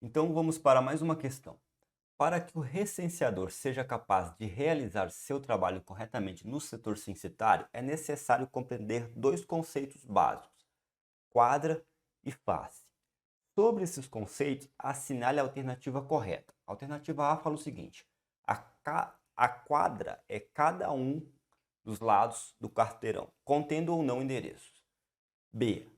Então vamos para mais uma questão. Para que o recenseador seja capaz de realizar seu trabalho corretamente no setor censitário, é necessário compreender dois conceitos básicos: quadra e face. Sobre esses conceitos, assinale a alternativa correta. A alternativa A fala o seguinte: a quadra é cada um dos lados do quarteirão, contendo ou não endereços. B.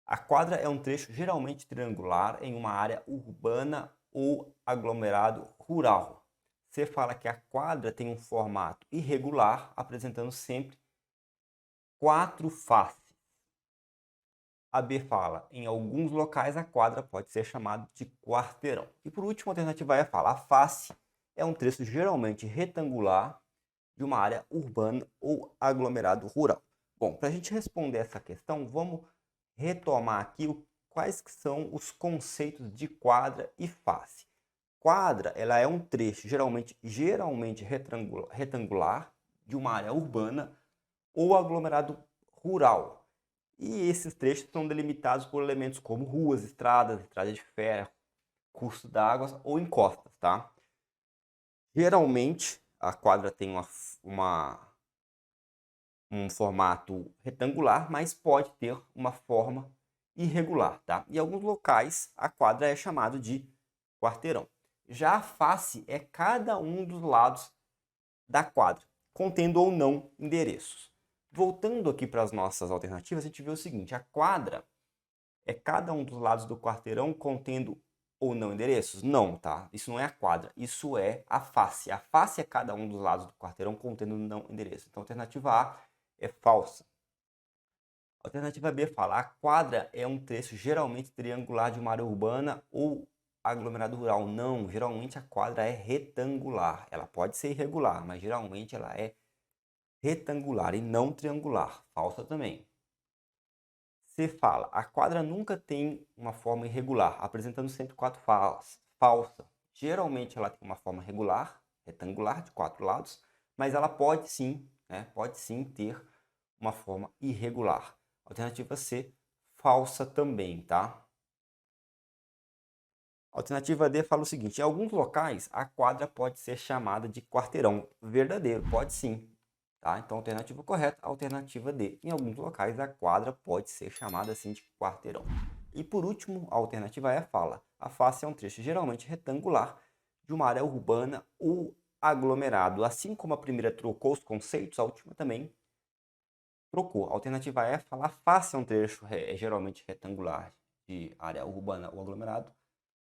A quadra é um trecho geralmente triangular em uma área urbana ou aglomerado rural. Você fala que a quadra tem um formato irregular, apresentando sempre quatro faces. A B fala, em alguns locais a quadra pode ser chamada de quarteirão. E por último, a alternativa E fala, a face é um trecho geralmente retangular de uma área urbana ou aglomerado rural. Bom, para a gente responder essa questão, vamos retomar aqui quais que são os conceitos de quadra e face. Quadra, ela é um trecho geralmente retangular de uma área urbana ou aglomerado rural. E esses trechos são delimitados por elementos como ruas, estradas de ferro, curso d'água ou encostas, tá? Geralmente, a quadra tem um formato retangular, mas pode ter uma forma irregular, tá? Em alguns locais, a quadra é chamada de quarteirão. Já a face é cada um dos lados da quadra, contendo ou não endereços. Voltando aqui para as nossas alternativas, a gente vê o seguinte: a quadra é cada um dos lados do quarteirão contendo ou não endereços? Não, tá? Isso não é a quadra, isso é a face. A face é cada um dos lados do quarteirão contendo não endereço. Então, a alternativa A é falsa. A alternativa B fala: a quadra é um trecho geralmente triangular de uma área urbana ou aglomerado rural. Não, geralmente a quadra é retangular. Ela pode ser irregular, mas geralmente ela é retangular e não triangular. Falsa também. C fala: a quadra nunca tem uma forma irregular, apresentando sempre quatro faces. Falsa. Geralmente ela tem uma forma regular, retangular, de quatro lados, mas ela pode sim, né, pode sim ter uma forma irregular. Alternativa C, falsa também, tá? Alternativa D fala o seguinte: em alguns locais a quadra pode ser chamada de quarteirão. Verdadeiro, pode sim. Tá? Então, alternativa correta, alternativa D. Em alguns locais a quadra pode ser chamada assim de quarteirão. E por último, a alternativa E fala: a face é um trecho geralmente retangular de uma área urbana ou aglomerado. Assim como a primeira trocou os conceitos, a última também trocou. A alternativa E fala: a face é um trecho geralmente retangular de área urbana ou aglomerado.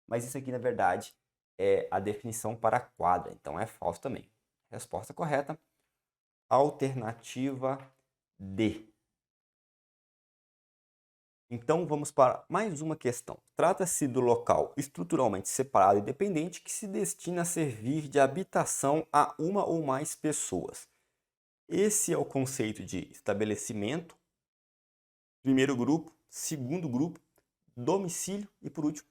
Mas isso aqui, na verdade, é a definição para quadra, então é falso também. Resposta correta, alternativa D. Então vamos para mais uma questão. Trata-se do local estruturalmente separado e dependente que se destina a servir de habitação a uma ou mais pessoas. Esse é o conceito de estabelecimento, primeiro grupo, segundo grupo, domicílio e, por último,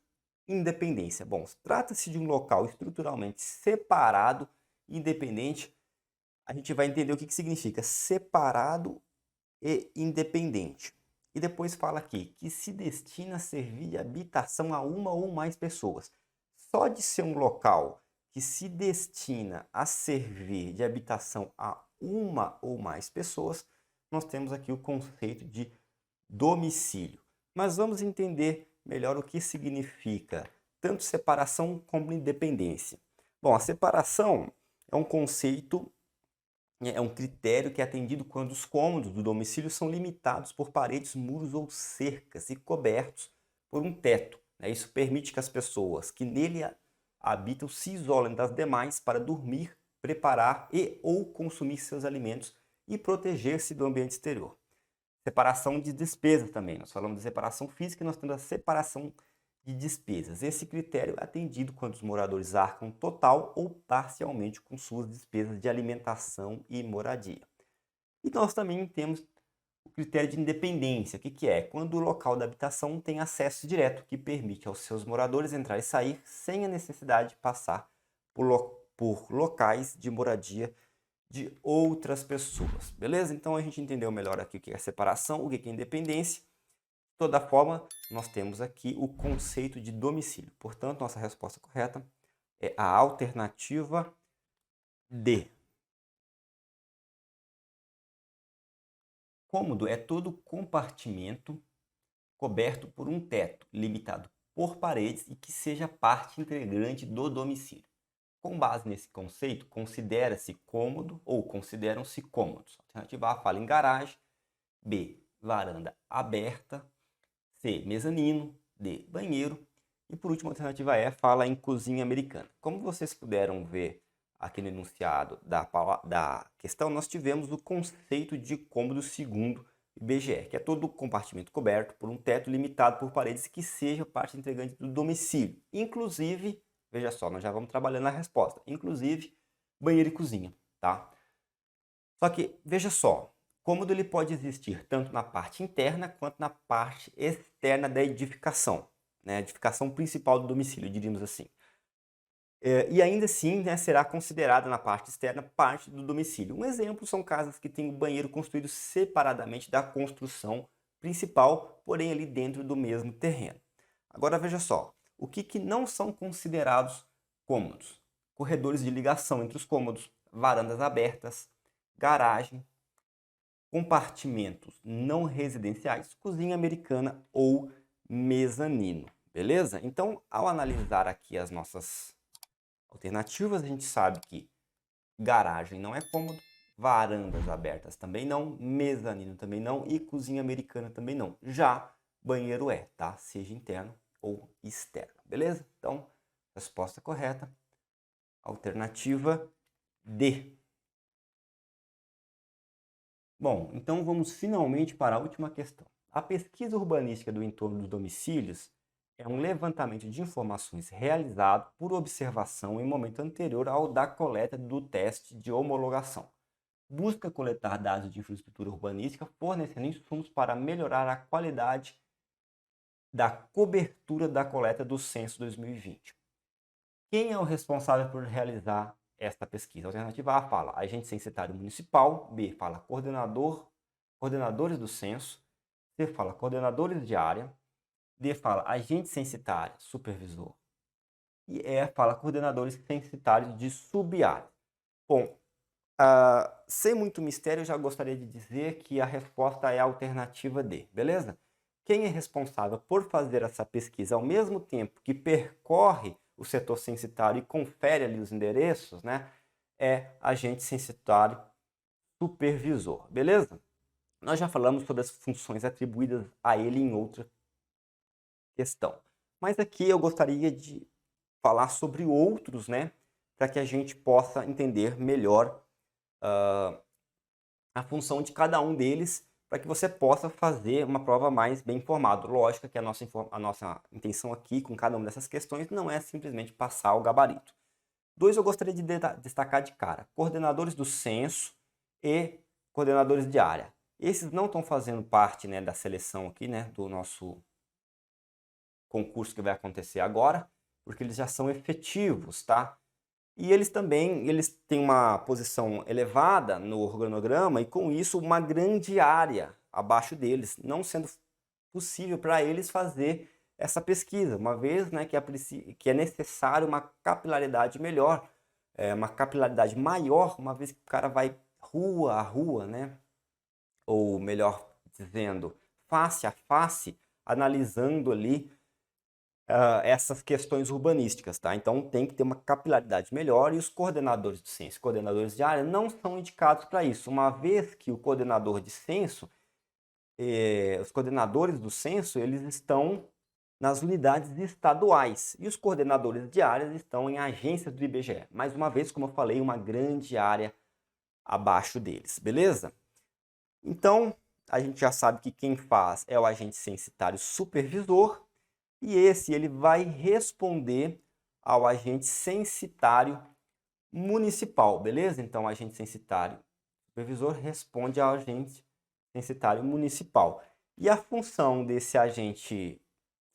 independência. Bom, trata-se de um local estruturalmente separado e independente. A gente vai entender o que significa separado e independente. E depois fala aqui que se destina a servir de habitação a uma ou mais pessoas. Só de ser um local que se destina a servir de habitação a uma ou mais pessoas, nós temos aqui o conceito de domicílio. Mas vamos entender melhor o que significa tanto separação como independência. Bom, a separação é um conceito, é um critério que é atendido quando os cômodos do domicílio são limitados por paredes, muros ou cercas e cobertos por um teto. Isso permite que as pessoas que nele habitam se isolem das demais para dormir, preparar e ou consumir seus alimentos e proteger-se do ambiente exterior. Separação de despesas também. Nós falamos de separação física e nós temos a separação de despesas. Esse critério é atendido quando os moradores arcam total ou parcialmente com suas despesas de alimentação e moradia. E nós também temos o critério de independência. O que é? Quando o local da habitação tem acesso direto, que permite aos seus moradores entrar e sair sem a necessidade de passar por locais de moradia de outras pessoas, beleza? Então a gente entendeu melhor aqui o que é separação, o que é independência. toda forma, nós temos aqui o conceito de domicílio. Portanto, nossa resposta correta é a alternativa D. Cômodo é todo compartimento coberto por um teto, limitado por paredes e que seja parte integrante do domicílio. Com base nesse conceito, considera-se cômodo ou consideram-se cômodos. Alternativa A fala em garagem, B, varanda aberta, C, mezanino, D, banheiro e por último a alternativa E fala em cozinha americana. Como vocês puderam ver aqui no enunciado da questão, nós tivemos o conceito de cômodo segundo IBGE, que é todo compartimento coberto por um teto limitado por paredes que seja parte integrante do domicílio. Inclusive, veja só, nós já vamos trabalhando na resposta, inclusive banheiro e cozinha, tá? Só que, veja só, cômodo ele pode existir tanto na parte interna quanto na parte externa da edificação, né? A edificação principal do domicílio, diríamos assim. E ainda assim, né, será considerada na parte externa parte do domicílio. Um exemplo são casas que têm o banheiro construído separadamente da construção principal, porém ali dentro do mesmo terreno. Agora veja só, o que não são considerados cômodos? Corredores de ligação entre os cômodos, varandas abertas, garagem, compartimentos não residenciais, cozinha americana ou mezanino, beleza? Então, ao analisar aqui as nossas alternativas, a gente sabe que garagem não é cômodo, varandas abertas também não, mezanino também não e cozinha americana também não. Já banheiro é, tá? Seja interno ou externo, beleza? Então, resposta correta, alternativa D. Bom, então vamos finalmente para a última questão. A pesquisa urbanística do entorno dos domicílios é um levantamento de informações realizado por observação em momento anterior ao da coleta do teste de homologação. Busca coletar dados de infraestrutura urbanística, fornecendo insumos para melhorar a qualidade da cobertura da coleta do Censo 2020. Quem é o responsável por realizar esta pesquisa? A alternativa A fala agente censitário municipal, B fala coordenadores do censo, C fala coordenadores de área, D fala agente censitário supervisor e E fala coordenadores censitários de subárea. Bom, sem muito mistério, eu já gostaria de dizer que a resposta é a alternativa D, beleza? Quem é responsável por fazer essa pesquisa ao mesmo tempo que percorre o setor censitário e confere ali os endereços, né, é agente censitário supervisor, beleza? Nós já falamos sobre as funções atribuídas a ele em outra questão. Mas aqui eu gostaria de falar sobre outros, né, para que a gente possa entender melhor a função de cada um deles, para que você possa fazer uma prova mais bem informada. Lógico que a nossa intenção aqui com cada uma dessas questões não é simplesmente passar o gabarito. Dois eu gostaria de destacar de cara: coordenadores do censo e coordenadores de área. Esses não estão fazendo parte, né, da seleção aqui, né, do nosso concurso que vai acontecer agora, porque eles já são efetivos, tá? E eles têm uma posição elevada no organograma e com isso uma grande área abaixo deles, não sendo possível para eles fazer essa pesquisa, uma vez, né, que é necessário uma capilaridade melhor, uma capilaridade maior, uma vez que o cara vai rua a rua, né, ou melhor dizendo, face a face, analisando ali essas questões urbanísticas, tá? Então tem que ter uma capilaridade melhor e os coordenadores do censo, coordenadores de área não são indicados para isso, uma vez que o coordenador de censo, os coordenadores do censo, eles estão nas unidades estaduais e os coordenadores de áreas estão em agências do IBGE. Mais uma vez, como eu falei, uma grande área abaixo deles, beleza? Então, a gente já sabe que quem faz é o agente censitário supervisor, e ele vai responder ao agente censitário municipal, beleza? Então, o agente censitário supervisor responde ao agente censitário municipal. E a função desse agente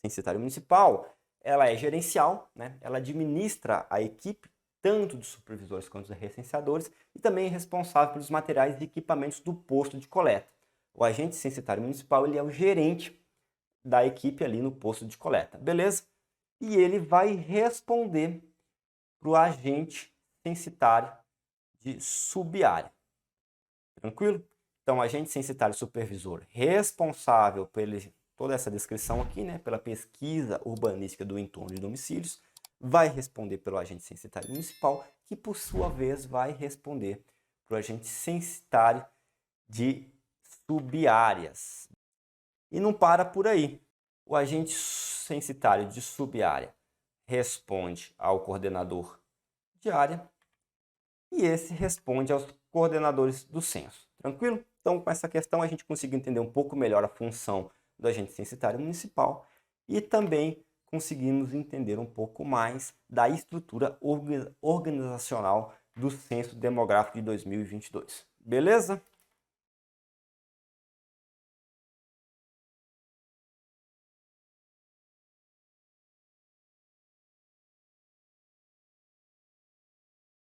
censitário municipal, ela é gerencial, né? Ela administra a equipe, tanto dos supervisores quanto dos recenseadores, e também é responsável pelos materiais e equipamentos do posto de coleta. O agente censitário municipal ele é o gerente da equipe ali no posto de coleta, beleza? E ele vai responder para o agente censitário de subárea. Tranquilo? Então, agente censitário supervisor responsável por toda essa descrição aqui, né, pela pesquisa urbanística do entorno de domicílios, vai responder pelo agente censitário municipal, que por sua vez vai responder para o agente censitário de subáreas. E não para por aí. O agente censitário de subárea responde ao coordenador de área e esse responde aos coordenadores do censo. Tranquilo? Então, com essa questão, a gente conseguiu entender um pouco melhor a função do agente censitário municipal e também conseguimos entender um pouco mais da estrutura organizacional do Censo Demográfico de 2022. Beleza?